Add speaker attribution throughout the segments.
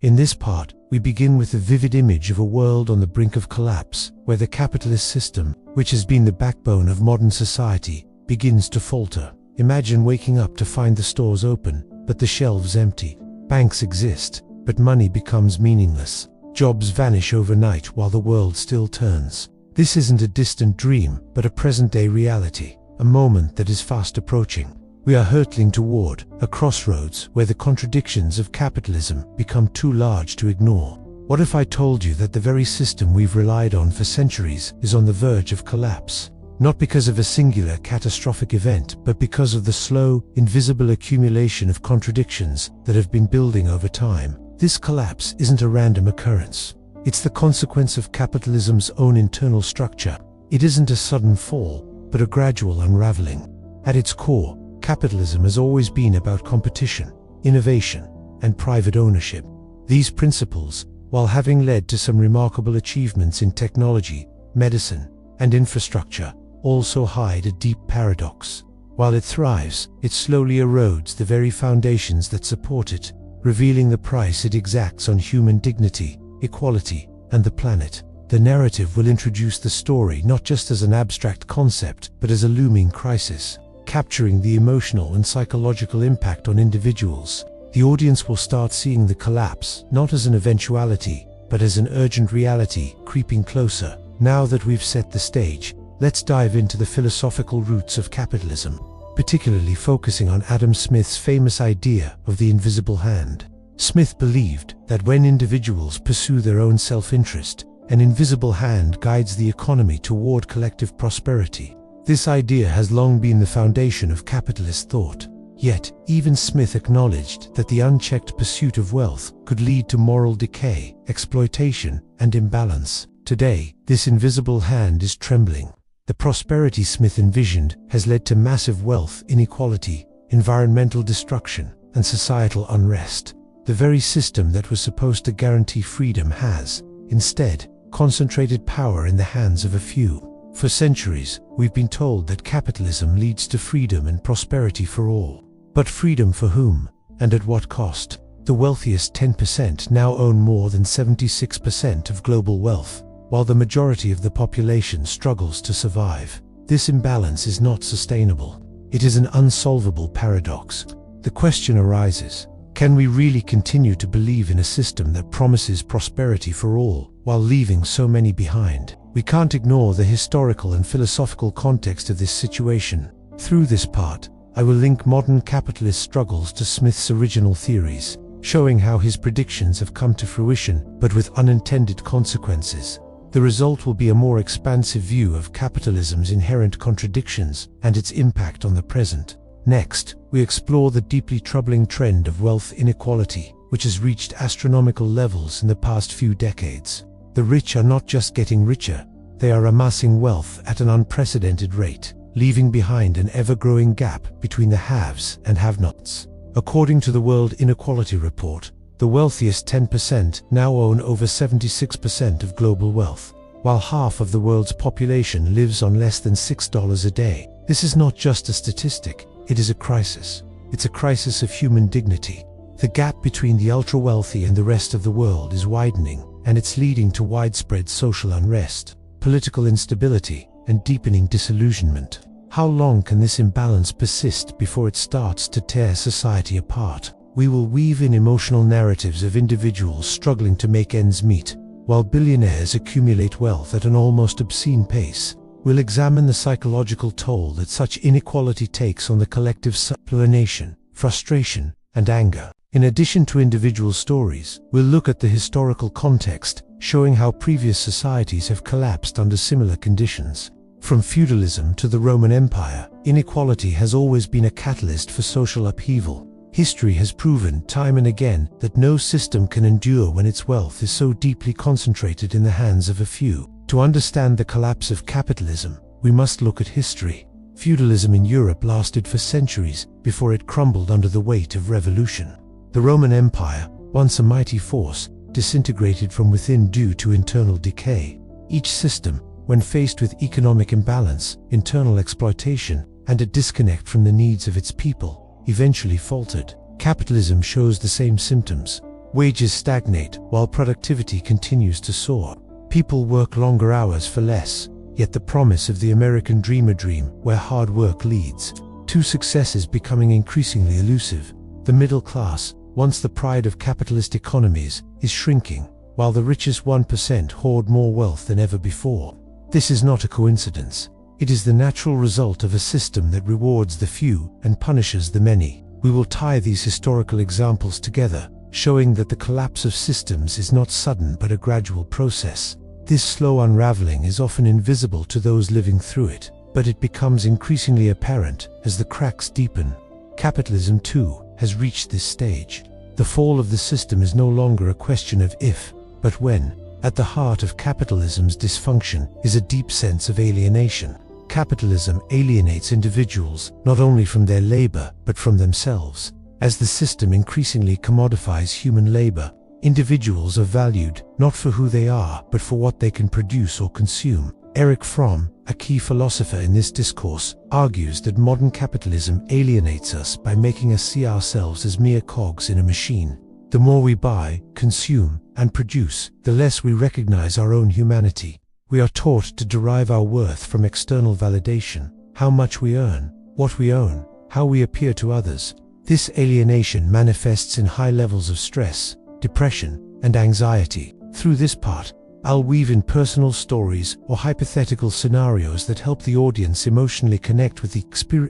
Speaker 1: In this part, we begin with a vivid image of a world on the brink of collapse, where the capitalist system, which has been the backbone of modern society, begins to falter. Imagine waking up to find the stores open, but the shelves empty. Banks exist, but money becomes meaningless. Jobs vanish overnight while the world still turns. This isn't a distant dream, but a present-day reality, a moment that is fast approaching. We are hurtling toward a crossroads where the contradictions of capitalism become too large to ignore. What if I told you that the very system we've relied on for centuries is on the verge of collapse? Not because of a singular catastrophic event, but because of the slow, invisible accumulation of contradictions that have been building over time. This collapse isn't a random occurrence. It's the consequence of capitalism's own internal structure. It isn't a sudden fall, but a gradual unraveling. At its core, capitalism has always been about competition, innovation, and private ownership. These principles, while having led to some remarkable achievements in technology, medicine, and infrastructure, also hide a deep paradox. While it thrives, it slowly erodes the very foundations that support it, revealing the price it exacts on human dignity, equality, and the planet. The narrative will introduce the story not just as an abstract concept, but as a looming crisis, capturing the emotional and psychological impact on individuals. The audience will start seeing the collapse not as an eventuality, but as an urgent reality creeping closer. Now that we've set the stage, let's dive into the philosophical roots of capitalism, particularly focusing on Adam Smith's famous idea of the invisible hand. Smith believed that when individuals pursue their own self-interest, an invisible hand guides the economy toward collective prosperity. This idea has long been the foundation of capitalist thought. Yet, even Smith acknowledged that the unchecked pursuit of wealth could lead to moral decay, exploitation, and imbalance. Today, this invisible hand is trembling. The prosperity Smith envisioned has led to massive wealth inequality, environmental destruction, and societal unrest. The very system that was supposed to guarantee freedom has, instead, concentrated power in the hands of a few. For centuries, we've been told that capitalism leads to freedom and prosperity for all. But freedom for whom? And at what cost? The wealthiest 10% now own more than 76% of global wealth, while the majority of the population struggles to survive. This imbalance is not sustainable. It is an unsolvable paradox. The question arises, can we really continue to believe in a system that promises prosperity for all, while leaving so many behind? We can't ignore the historical and philosophical context of this situation. Through this part, I will link modern capitalist struggles to Smith's original theories, showing how his predictions have come to fruition, but with unintended consequences. The result will be a more expansive view of capitalism's inherent contradictions and its impact on the present. Next, we explore the deeply troubling trend of wealth inequality, which has reached astronomical levels in the past few decades. The rich are not just getting richer, they are amassing wealth at an unprecedented rate, leaving behind an ever-growing gap between the haves and have-nots. According to the World Inequality Report, the wealthiest 10% now own over 76% of global wealth, while half of the world's population lives on less than $6 a day. This is not just a statistic, it is a crisis. It's a crisis of human dignity. The gap between the ultra-wealthy and the rest of the world is widening, and it's leading to widespread social unrest, political instability, and deepening disillusionment. How long can this imbalance persist before it starts to tear society apart? We will weave in emotional narratives of individuals struggling to make ends meet, while billionaires accumulate wealth at an almost obscene pace. We'll examine the psychological toll that such inequality takes on the collective alienation, frustration, and anger. In addition to individual stories, we'll look at the historical context, showing how previous societies have collapsed under similar conditions. From feudalism to the Roman Empire, inequality has always been a catalyst for social upheaval. History has proven time and again that no system can endure when its wealth is so deeply concentrated in the hands of a few. To understand the collapse of capitalism, we must look at history. Feudalism in Europe lasted for centuries before it crumbled under the weight of revolution. The Roman Empire, once a mighty force, disintegrated from within due to internal decay. Each system, when faced with economic imbalance, internal exploitation, and a disconnect from the needs of its people, eventually faltered. Capitalism shows the same symptoms. Wages stagnate while productivity continues to soar. People work longer hours for less, yet the promise of the American dream, a dream where hard work leads to success, is becoming increasingly elusive. The middle class, once the pride of capitalist economies, is shrinking, while the richest 1% hoard more wealth than ever before. This is not a coincidence. It is the natural result of a system that rewards the few and punishes the many. We will tie these historical examples together, showing that the collapse of systems is not sudden but a gradual process. This slow unraveling is often invisible to those living through it, but it becomes increasingly apparent as the cracks deepen. Capitalism, too, has reached this stage. The fall of the system is no longer a question of if, but when. At the heart of capitalism's dysfunction is a deep sense of alienation. Capitalism alienates individuals not only from their labor but from themselves. As the system increasingly commodifies human labor, individuals are valued not for who they are but for what they can produce or consume. Erich Fromm, a key philosopher in this discourse, argues that modern capitalism alienates us by making us see ourselves as mere cogs in a machine. The more we buy, consume, and produce, the less we recognize our own humanity. We are taught to derive our worth from external validation: how much we earn, what we own, how we appear to others. This alienation manifests in high levels of stress, depression, and anxiety. Through this part, I'll weave in personal stories or hypothetical scenarios that help the audience emotionally connect with the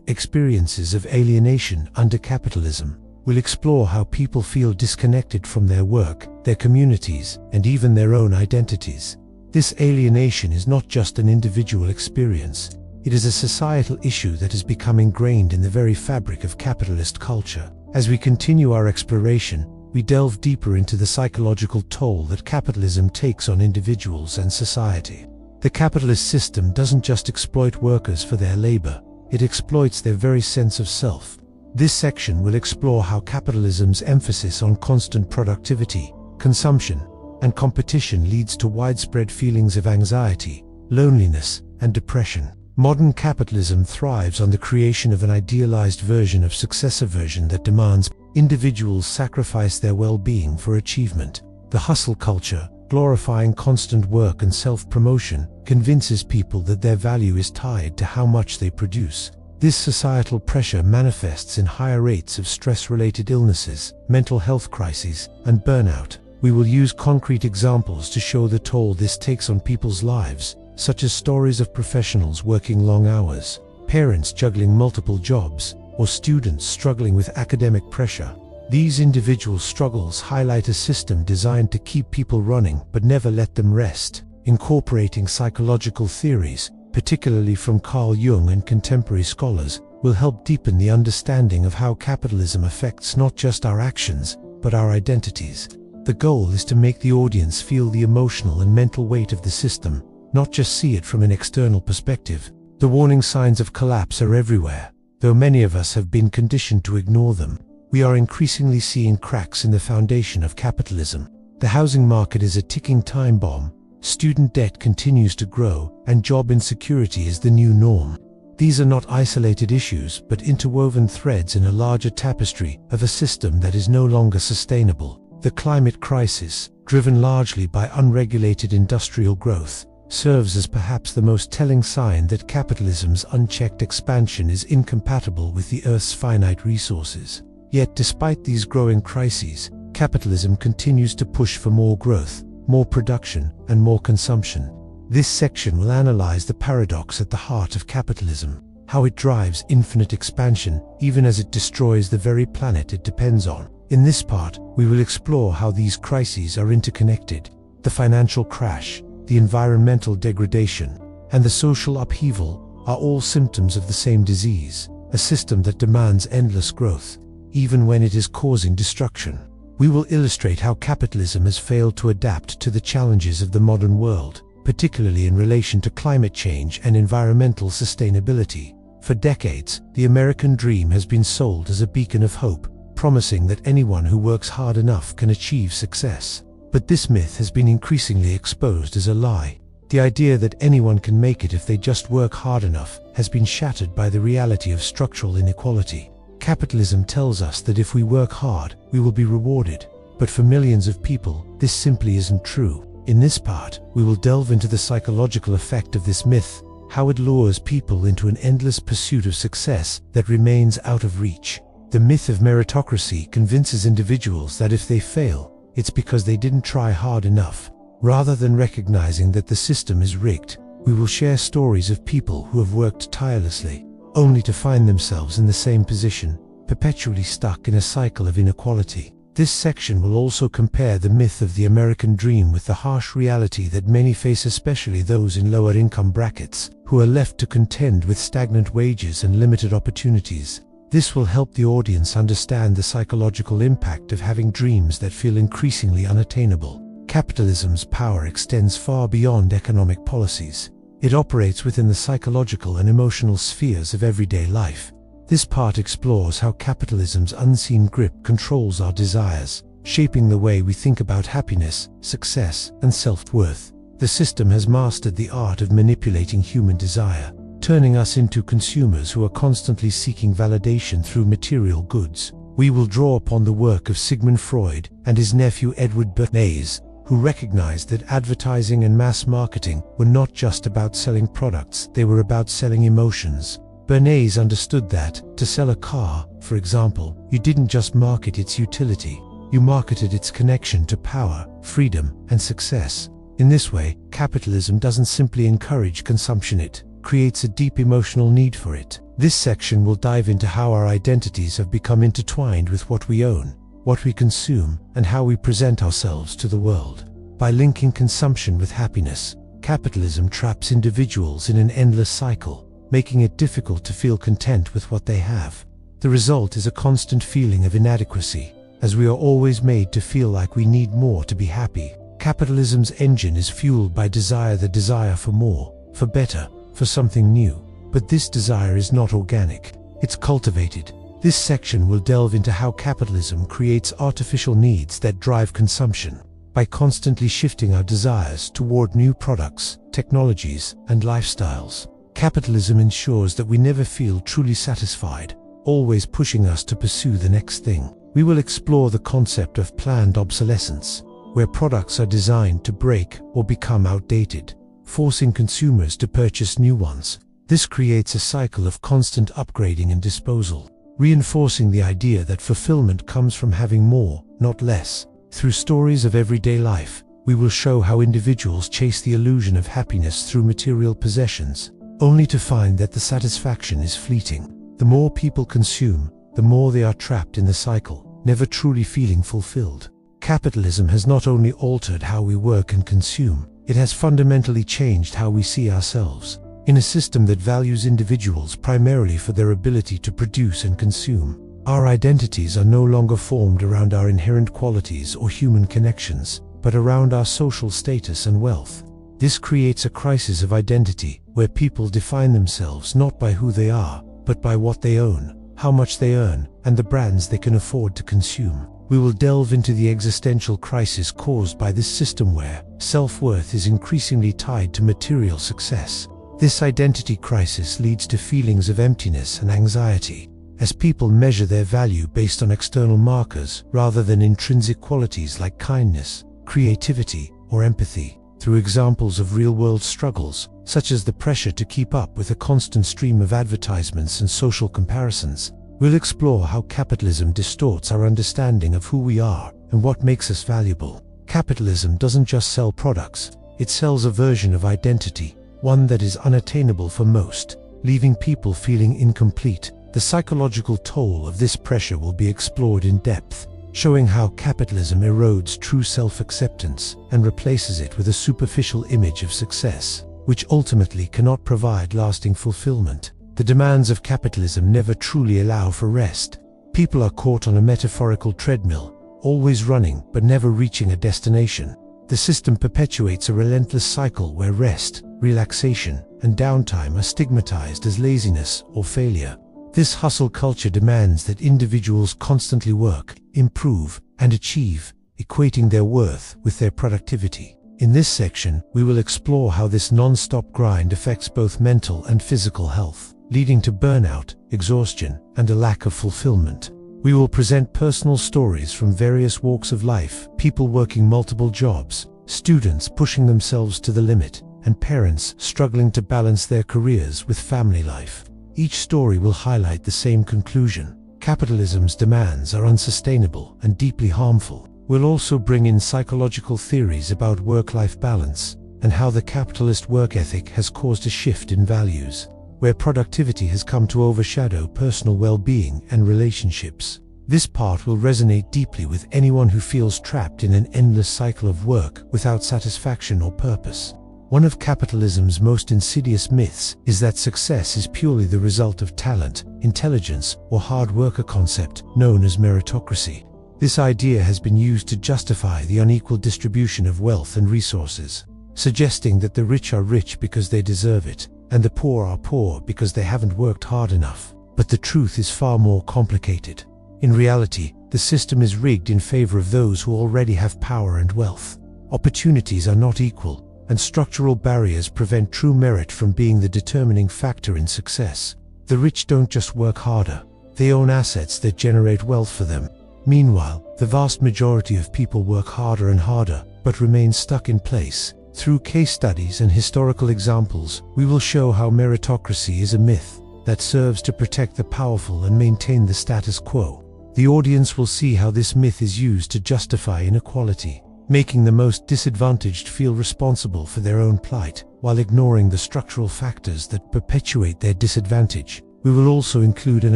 Speaker 1: experiences of alienation under capitalism. We'll explore how people feel disconnected from their work, their communities, and even their own identities. This alienation is not just an individual experience. It is a societal issue that has become ingrained in the very fabric of capitalist culture. As we continue our exploration, we delve deeper into the psychological toll that capitalism takes on individuals and society. The capitalist system doesn't just exploit workers for their labor, it exploits their very sense of self. This section will explore how capitalism's emphasis on constant productivity, consumption, and competition leads to widespread feelings of anxiety, loneliness, and depression. Modern capitalism thrives on the creation of an idealized version of success, a version that demands individuals sacrifice their well-being for achievement. The hustle culture, glorifying constant work and self-promotion, convinces people that their value is tied to how much they produce. This societal pressure manifests in higher rates of stress-related illnesses, mental health crises, and burnout. We will use concrete examples to show the toll this takes on people's lives, such as stories of professionals working long hours, parents juggling multiple jobs, or students struggling with academic pressure. These individual struggles highlight a system designed to keep people running but never let them rest. Incorporating psychological theories, particularly from Carl Jung and contemporary scholars, will help deepen the understanding of how capitalism affects not just our actions, but our identities. The goal is to make the audience feel the emotional and mental weight of the system, not just see it from an external perspective. The warning signs of collapse are everywhere, though many of us have been conditioned to ignore them. We are increasingly seeing cracks in the foundation of capitalism. The housing market is a ticking time bomb, student debt continues to grow, and job insecurity is the new norm. These are not isolated issues, but interwoven threads in a larger tapestry of a system that is no longer sustainable. The climate crisis, driven largely by unregulated industrial growth, serves as perhaps the most telling sign that capitalism's unchecked expansion is incompatible with the Earth's finite resources. Yet despite these growing crises, capitalism continues to push for more growth, more production, and more consumption. This section will analyze the paradox at the heart of capitalism, how it drives infinite expansion even as it destroys the very planet it depends on. In this part, we will explore how these crises are interconnected. The financial crash, the environmental degradation, and the social upheaval are all symptoms of the same disease, a system that demands endless growth, even when it is causing destruction. We will illustrate how capitalism has failed to adapt to the challenges of the modern world, particularly in relation to climate change and environmental sustainability. For decades, the American dream has been sold as a beacon of hope, promising that anyone who works hard enough can achieve success. But this myth has been increasingly exposed as a lie. The idea that anyone can make it if they just work hard enough has been shattered by the reality of structural inequality. Capitalism tells us that if we work hard, we will be rewarded. but for millions of people, this simply isn't true. In this part, we will delve into the psychological effect of this myth, how it lures people into an endless pursuit of success that remains out of reach. The myth of meritocracy convinces individuals that if they fail, it's because they didn't try hard enough. Rather than recognizing that the system is rigged, we will share stories of people who have worked tirelessly, only to find themselves in the same position, perpetually stuck in a cycle of inequality. This section will also compare the myth of the American dream with the harsh reality that many face, especially those in lower income brackets, who are left to contend with stagnant wages and limited opportunities. This will help the audience understand the psychological impact of having dreams that feel increasingly unattainable. Capitalism's power extends far beyond economic policies. It operates within the psychological and emotional spheres of everyday life. This part explores how capitalism's unseen grip controls our desires, shaping the way we think about happiness, success, and self-worth. The system has mastered the art of manipulating human desire, turning us into consumers who are constantly seeking validation through material goods. We will draw upon the work of Sigmund Freud and his nephew Edward Bernays, who recognized that advertising and mass marketing were not just about selling products, they were about selling emotions. Bernays understood that, to sell a car, for example, you didn't just market its utility, you marketed its connection to power, freedom, and success. In this way, capitalism doesn't simply encourage consumption, it creates a deep emotional need for it. This section will dive into how our identities have become intertwined with what we own, what we consume, and how we present ourselves to the world. By linking consumption with happiness, capitalism traps individuals in an endless cycle, making it difficult to feel content with what they have. The result is a constant feeling of inadequacy, as we are always made to feel like we need more to be happy. Capitalism's engine is fueled by the desire for more, for better, for something new. But this desire is not organic, it's cultivated. This section will delve into how capitalism creates artificial needs that drive consumption. By constantly shifting our desires toward new products, technologies, and lifestyles, capitalism ensures that we never feel truly satisfied, always pushing us to pursue the next thing. We will explore the concept of planned obsolescence, where products are designed to break or become outdated, forcing consumers to purchase new ones. This creates a cycle of constant upgrading and disposal, reinforcing the idea that fulfillment comes from having more, not less. Through stories of everyday life, we will show how individuals chase the illusion of happiness through material possessions, only to find that the satisfaction is fleeting. The more people consume, the more they are trapped in the cycle, never truly feeling fulfilled. Capitalism has not only altered how we work and consume, it has fundamentally changed how we see ourselves. In a system that values individuals primarily for their ability to produce and consume, our identities are no longer formed around our inherent qualities or human connections, but around our social status and wealth. This creates a crisis of identity, where people define themselves not by who they are, but by what they own, how much they earn, and the brands they can afford to consume. We will delve into the existential crisis caused by this system where self-worth is increasingly tied to material success. This identity crisis leads to feelings of emptiness and anxiety, as people measure their value based on external markers rather than intrinsic qualities like kindness, creativity, or empathy. Through examples of real-world struggles, such as the pressure to keep up with a constant stream of advertisements and social comparisons, we'll explore how capitalism distorts our understanding of who we are and what makes us valuable. Capitalism doesn't just sell products, it sells a version of identity, one that is unattainable for most, leaving people feeling incomplete. The psychological toll of this pressure will be explored in depth, showing how capitalism erodes true self-acceptance and replaces it with a superficial image of success, which ultimately cannot provide lasting fulfillment. The demands of capitalism never truly allow for rest. People are caught on a metaphorical treadmill, always running but never reaching a destination. The system perpetuates a relentless cycle where rest, relaxation, and downtime are stigmatized as laziness or failure. This hustle culture demands that individuals constantly work, improve, and achieve, equating their worth with their productivity. In this section, we will explore how this non-stop grind affects both mental and physical health, leading to burnout, exhaustion, and a lack of fulfillment. We will present personal stories from various walks of life, people working multiple jobs, students pushing themselves to the limit, and parents struggling to balance their careers with family life. Each story will highlight the same conclusion: capitalism's demands are unsustainable and deeply harmful. We'll also bring in psychological theories about work-life balance and how the capitalist work ethic has caused a shift in values, where productivity has come to overshadow personal well-being and relationships. This part will resonate deeply with anyone who feels trapped in an endless cycle of work without satisfaction or purpose. One of capitalism's most insidious myths is that success is purely the result of talent, intelligence, or hard work, a concept known as meritocracy. This idea has been used to justify the unequal distribution of wealth and resources, suggesting that the rich are rich because they deserve it, and the poor are poor because they haven't worked hard enough. But the truth is far more complicated. In reality, the system is rigged in favor of those who already have power and wealth. Opportunities are not equal, and structural barriers prevent true merit from being the determining factor in success. The rich don't just work harder, they own assets that generate wealth for them. Meanwhile, the vast majority of people work harder and harder, but remain stuck in place. Through case studies and historical examples, we will show how meritocracy is a myth that serves to protect the powerful and maintain the status quo. The audience will see how this myth is used to justify inequality, making the most disadvantaged feel responsible for their own plight, while ignoring the structural factors that perpetuate their disadvantage. We will also include an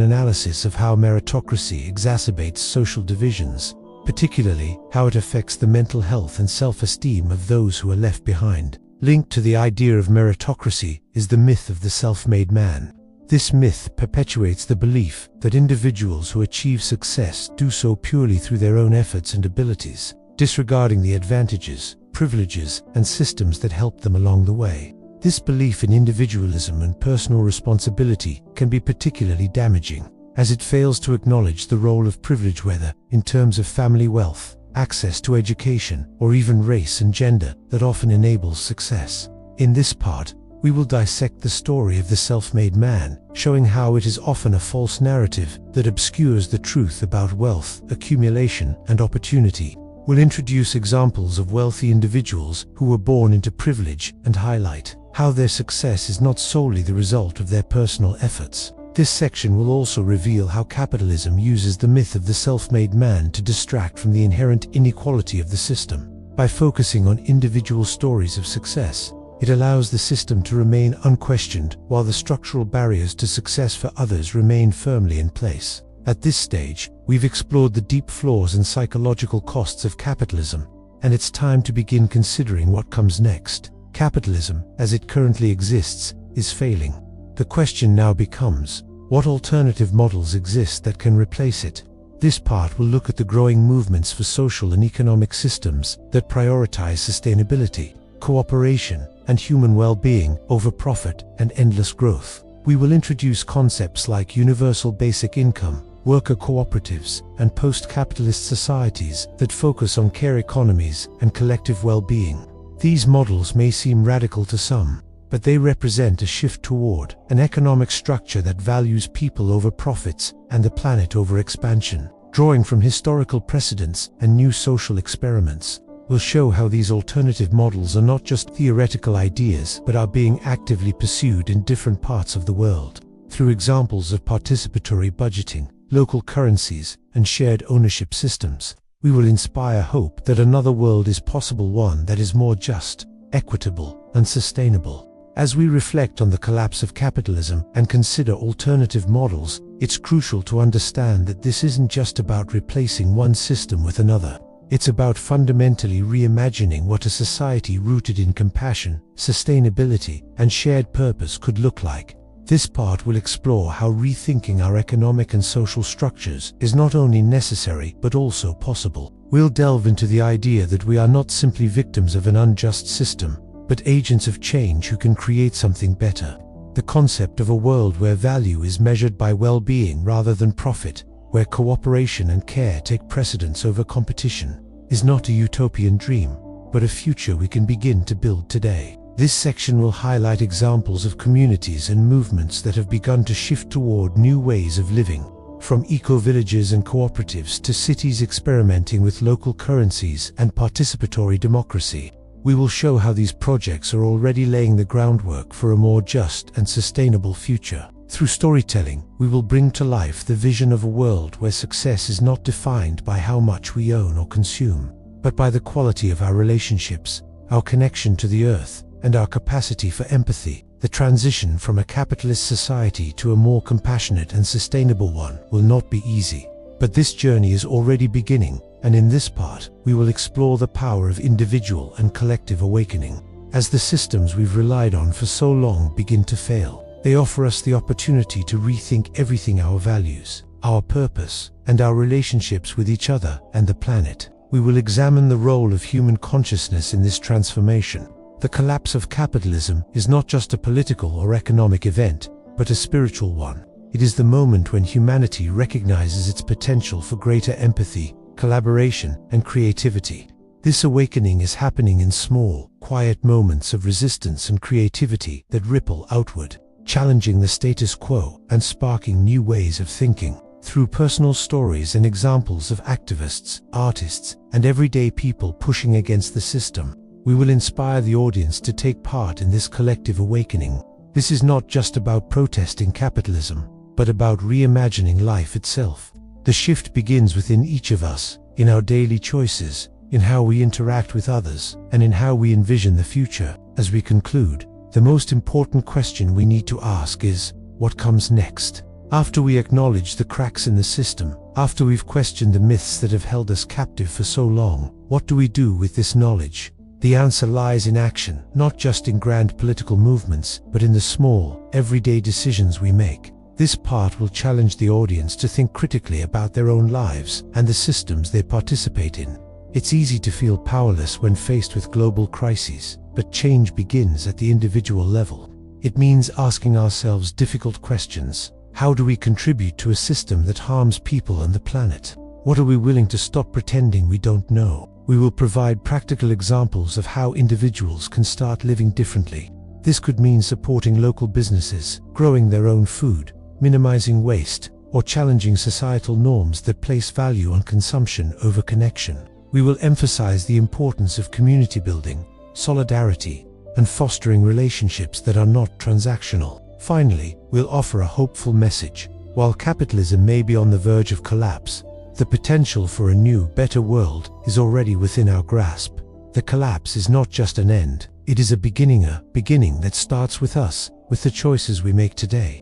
Speaker 1: analysis of how meritocracy exacerbates social divisions, particularly how it affects the mental health and self-esteem of those who are left behind. Linked to the idea of meritocracy is the myth of the self-made man. This myth perpetuates the belief that individuals who achieve success do so purely through their own efforts and abilities, disregarding the advantages, privileges, and systems that help them along the way. This belief in individualism and personal responsibility can be particularly damaging, as it fails to acknowledge the role of privilege, whether in terms of family wealth, access to education, or even race and gender, that often enables success. In this part, we will dissect the story of the self-made man, showing how it is often a false narrative that obscures the truth about wealth, accumulation, and opportunity. We'll introduce examples of wealthy individuals who were born into privilege and highlight how their success is not solely the result of their personal efforts. This section will also reveal how capitalism uses the myth of the self-made man to distract from the inherent inequality of the system. By focusing on individual stories of success, it allows the system to remain unquestioned, while the structural barriers to success for others remain firmly in place. At this stage, we've explored the deep flaws and psychological costs of capitalism, and it's time to begin considering what comes next. Capitalism, as it currently exists, is failing. The question now becomes, what alternative models exist that can replace it? This part will look at the growing movements for social and economic systems that prioritize sustainability, cooperation, and human well-being over profit and endless growth. We will introduce concepts like universal basic income, worker cooperatives, and post-capitalist societies that focus on care economies and collective well-being. These models may seem radical to some, but they represent a shift toward an economic structure that values people over profits and the planet over expansion. Drawing from historical precedents and new social experiments, we'll show how these alternative models are not just theoretical ideas but are being actively pursued in different parts of the world. Through examples of participatory budgeting, local currencies, and shared ownership systems, we will inspire hope that another world is possible, one that is more just, equitable, and sustainable. As we reflect on the collapse of capitalism and consider alternative models, it's crucial to understand that this isn't just about replacing one system with another. It's about fundamentally reimagining what a society rooted in compassion, sustainability, and shared purpose could look like. This part will explore how rethinking our economic and social structures is not only necessary but also possible. We'll delve into the idea that we are not simply victims of an unjust system, but agents of change who can create something better. The concept of a world where value is measured by well-being rather than profit, where cooperation and care take precedence over competition, is not a utopian dream, but a future we can begin to build today. This section will highlight examples of communities and movements that have begun to shift toward new ways of living, from eco-villages and cooperatives to cities experimenting with local currencies and participatory democracy. We will show how these projects are already laying the groundwork for a more just and sustainable future. Through storytelling, we will bring to life the vision of a world where success is not defined by how much we own or consume, but by the quality of our relationships, our connection to the earth, and our capacity for empathy. The transition from a capitalist society to a more compassionate and sustainable one will not be easy. But this journey is already beginning, and in this part, we will explore the power of individual and collective awakening. As the systems we've relied on for so long begin to fail, they offer us the opportunity to rethink everything: our values, our purpose, and our relationships with each other and the planet. We will examine the role of human consciousness in this transformation. The collapse of capitalism is not just a political or economic event, but a spiritual one. It is the moment when humanity recognizes its potential for greater empathy, collaboration, and creativity. This awakening is happening in small, quiet moments of resistance and creativity that ripple outward, challenging the status quo and sparking new ways of thinking. Through personal stories and examples of activists, artists, and everyday people pushing against the system, we will inspire the audience to take part in this collective awakening. This is not just about protesting capitalism, but about reimagining life itself. The shift begins within each of us, in our daily choices, in how we interact with others, and in how we envision the future. As we conclude, the most important question we need to ask is, what comes next? After we acknowledge the cracks in the system, after we've questioned the myths that have held us captive for so long, what do we do with this knowledge? The answer lies in action, not just in grand political movements, but in the small, everyday decisions we make. This part will challenge the audience to think critically about their own lives and the systems they participate in. It's easy to feel powerless when faced with global crises, but change begins at the individual level. It means asking ourselves difficult questions. How do we contribute to a system that harms people and the planet? What are we willing to stop pretending we don't know? We will provide practical examples of how individuals can start living differently. This could mean supporting local businesses, growing their own food, minimizing waste, or challenging societal norms that place value on consumption over connection. We will emphasize the importance of community building, solidarity, and fostering relationships that are not transactional. Finally, we'll offer a hopeful message. While capitalism may be on the verge of collapse, the potential for a new, better world is already within our grasp. The collapse is not just an end, it is a beginning that starts with us, with the choices we make today.